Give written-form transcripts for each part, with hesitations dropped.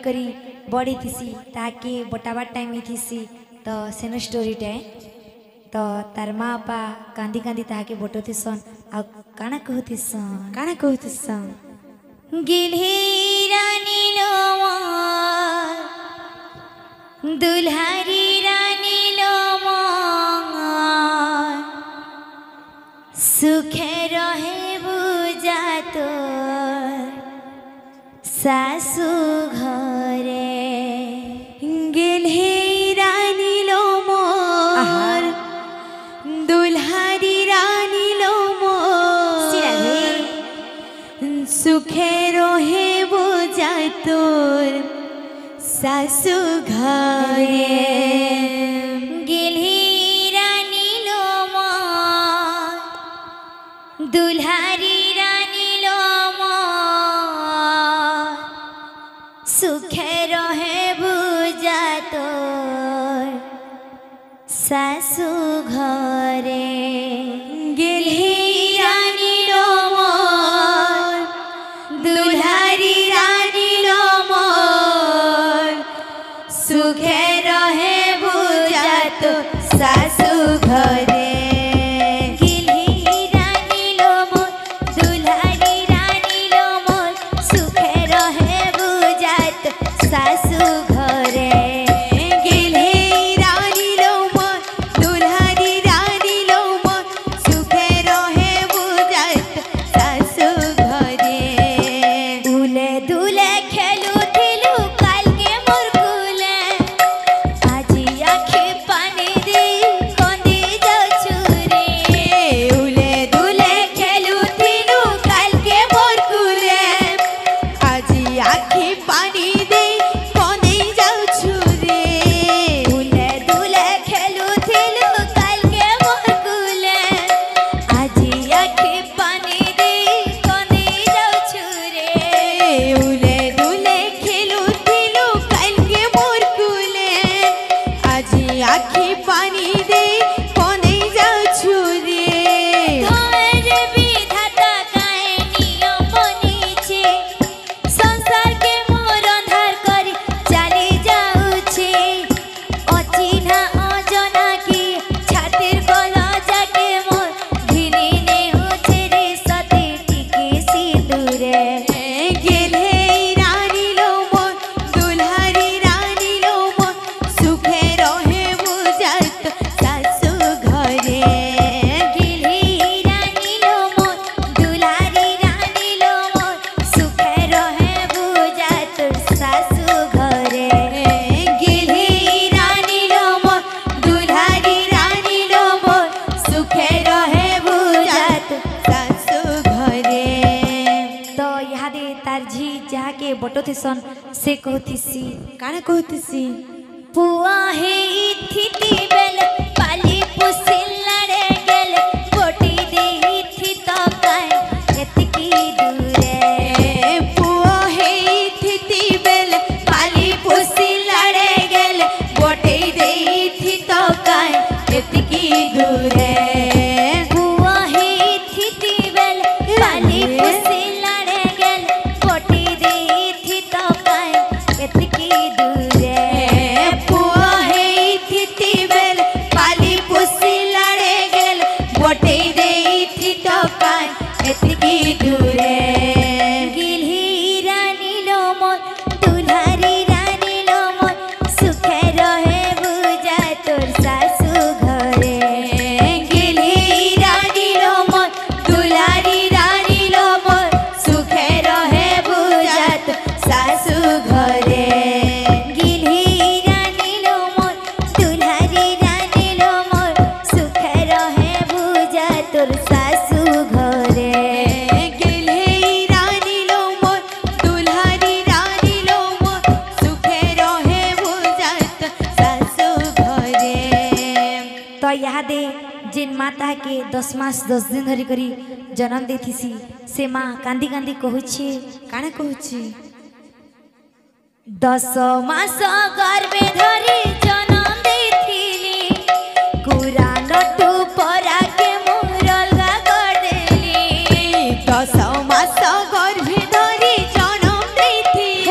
करी बड़ी थीसी ताके बटाबार टाइम थीसी तो सेन स्टोरीटे तो तार माँ बापा कांदी कांदी ताके बटोतीसन आ काना कहतीसन गिल्ही रानी लो दुल्हारी रानी लो सुखे रहे बुझा तो सासु घरे गिल्ही रानी लो मोर दुल्हारी रानी लो मोर सुखे रहे बुझा तोर सासु घरे गिल्ही रानी लो मोर दुल्हारी रानी लो मोर सुखे रहे बुझा तोर सासु घरे गिल्ही रानी लो मोर दुल्हारी रानी लो मोर सुखे रहे बुझा तो सासु घरे बटोतीसन से कहतीसी काना कहतीसी पुआ हे इथिति बेल पाली पुसिलड़े गेल गोटी दे इथि तो काय एतकी दूरे पुआ हे इथिति बेल पाली पुसिलड़े गेल गोटी दे इथि तो काय एतकी दूरे पुआ हे इथिति बेल पाली पुसिलड़े गेल गोटी दे इथि तो काय एतकी दूरे पुआ हे इथिति बेल पाली पुसिलड़े गेल गोटी दे इथि तो काय एतकी दूरे गिल्ही रानी लो मोर दुल्हारी रानी लो मोर सुखे रहे बुझा तोर सासु घरे गिल्ही रानी लो मोर दुल्हारी रानी लो मोर सुखे रहे बुझा तोर सासु घरे गिल्ही रानी लो मोर दुल्हारी रानी लो मोर सुखे रहे बुझा तोर सासु घरे गिल्ही रानी लो मोर दुल्हारी रानी लो मोर सुखे रहे बुझा तोर सासु घरे। तो यहाँ दे जिन माता के 10 मास 10 दिन धरी करी जन्म देथिसी से माँ कांदी कांदी कहूछि काना कहूछि 10 मास गर्भे धरी जन्म देथिली कुरान टू परा के मोर अलगा कर देली 10 मास गर्भे धरी जन्म देथिली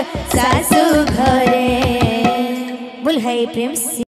शाशु घरे बोल है प्रेम से